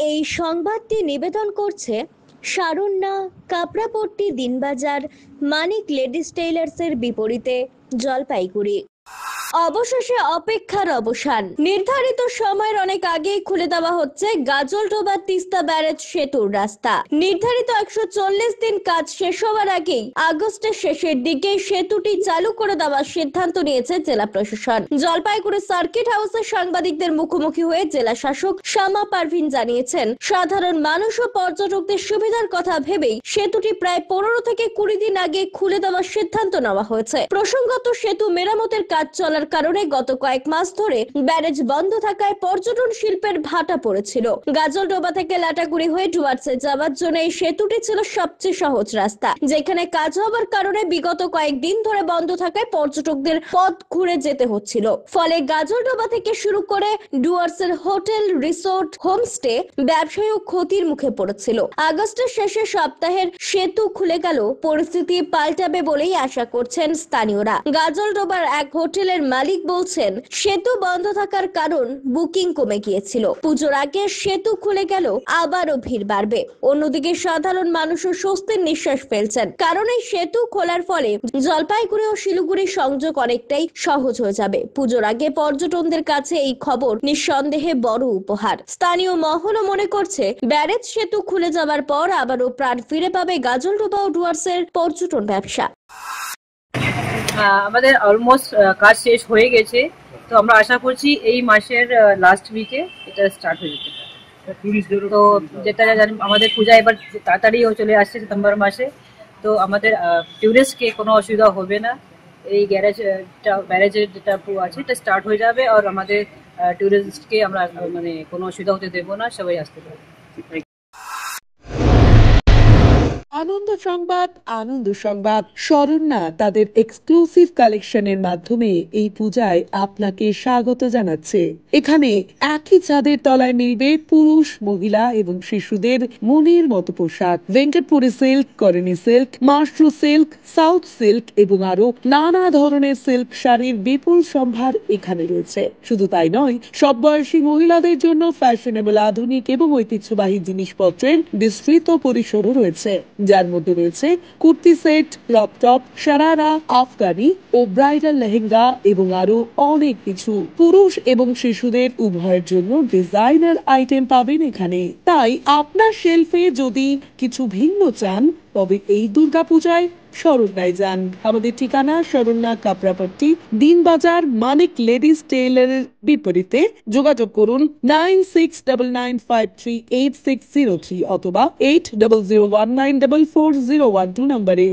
এই সংবাদটি নিবেদন করছে সারণ্যা কাপড়াপট্টি দিনবাজার মানিক লেডিস টেইলার্সের বিপরীতে জলপাইগুড়ি। অবশেষে অপেক্ষার অবসান। নির্ধারিত সময়ের অনেক আগেই খুলে দেওয়া হচ্ছে গাজলডোবা তিস্তা ব্যারেজ সেতুর রাস্তা। নির্ধারিত 140 দিন কাজ শেষ হওয়ার আগেই আগস্টের শেষের দিকে সেতুটি চালু করে দেওয়ার সিদ্ধান্ত নিয়েছে জেলা প্রশাসন। জলপাইগুড়ি সার্কিট হাউসের সাংবাদিকদের মুখোমুখি হয়ে জেলা শাসক শামা পারভিন জানিয়েছেন, সাধারণ মানুষ ও পর্যটকদের সুবিধার কথা ভেবেই সেতুটি প্রায় 15 থেকে 20 দিন আগে খুলে দেওয়ার সিদ্ধান্ত নেওয়া হয়েছে। প্রসঙ্গত, সেতু মেরামতের কাজ চলার কারণে গত কয়েক মাস ধরে ব্যারেজ বন্ধ থাকায় পর্যটন শিল্পের ভাটা পড়েছিল। গাজলডোবা থেকে লাটাগুড়ি হয়ে ডুয়ার্সে যাওয়ার জন্য এই সেতুটি ছিল সবচেয়ে সহজ রাস্তা, যেখানে কাজ হওয়ার কারণে বিগত কয়েকদিন ধরে বন্ধ থাকায় পর্যটকদের পথ ঘুরে যেতে হচ্ছিল। ফলে গাজলডোবা থেকে শুরু করে ডুয়ার্সের হোটেল, রিসোর্ট, হোমস্টে ব্যবসায়ী ক্ষতির মুখে পড়েছিল। আগস্টের শেষে সপ্তাহের সেতু খুলে গেল পরিস্থিতি পাল্টাবে বলেই আশা করছেন স্থানীয়রা। গাজলডোবার এক হোটেলের মালিক বলছেন, সেতু বন্ধ থাকার কারণ বুকিং কমে গিয়েছিল। পুজোর আগে সেতু খুলে গেল আবারও ভিড় বাড়বে। অন্যদিকে সাধারণ মানুষও স্বস্তির নিঃশ্বাস ফেলছেন, কারণ এই সেতু খোলার ফলে জলপাইগুড়ি ও শিলিগুড়ি সংযোগ অনেকটাই সহজ হয়ে যাবে। পুজোর আগে পর্যটকদের কাছে এই খবর নিঃসন্দেহে বড় উপহার। স্থানীয় মহলও মনে করছে, ব্যারেজ সেতু খুলে যাওয়ার পর আবারও প্রাণ ফিরে পাবে গাজলডোবা ও ডুয়ার্সের পর্যটন ব্যবসা। আমাদের অলমোস্ট কাজ শেষ হয়ে গেছে, তো আমরা আশা করছি এই মাসের লাস্ট উইকে এটা স্টার্ট হয়ে যেতে পারে। তো যেটা জানি, আমাদের পূজা এবার তাড়াতাড়ি চলে আসছে সেপ্টেম্বর মাসে, তো আমাদের ট্যুরিস্টকে কোনো অসুবিধা হবে না। এই ব্যারেজের যেটা আছে এটা স্টার্ট হয়ে যাবে, আর আমাদের ট্যুরিস্টকে আমরা মানে কোনো অসুবিধা হতে দেবো না, সবাই আসতে পারবে। আনন্দ সংবাদ, আনন্দ সংবাদ। শরণ্যা তাদের এক্সক্লুসিভ কালেকশনের মাধ্যমে এই পূজায় আপনাকে স্বাগত জানাচ্ছে। এখানে একই ছাদের তলায় মিলবে পুরুষ, মহিলা এবং শিশুদের মনের মতো পোশাক। Venkatapuri silk, Karani silk, mashru silk, south silk এবং আরো নানা ধরনের সিল্ক শাড়ির বিপুল সম্ভার এখানে রয়েছে। শুধু তাই নয়, সব বয়সী মহিলাদের জন্য ফ্যাশনেবল, আধুনিক এবং ঐতিহ্যবাহী জিনিসপত্রের বিস্তৃত পরিসরও রয়েছে, যার মধ্যে রয়েছে kurti set, crop top, sharara, আফগানি ও ব্রাইডাল লেহেঙ্গা এবং আরো অনেক কিছু। পুরুষ এবং শিশুদের উভয়ের জন্য ডিজাইনার আইটেম পাবেন এখানে। তাই আপনার শেলফে যদি কিছু ভিন্ন চান, তবে এই দুর্গাপূজায় শরণ্যায় যান। আমাদের ঠিকানা শরণ্যা কাপড়াপট্টি, দিনবাজার, মানিক লেডিস টেইলারের বিপরীতে। যোগাযোগ করুন 9699538603 অথবা 8001944012 নম্বরে।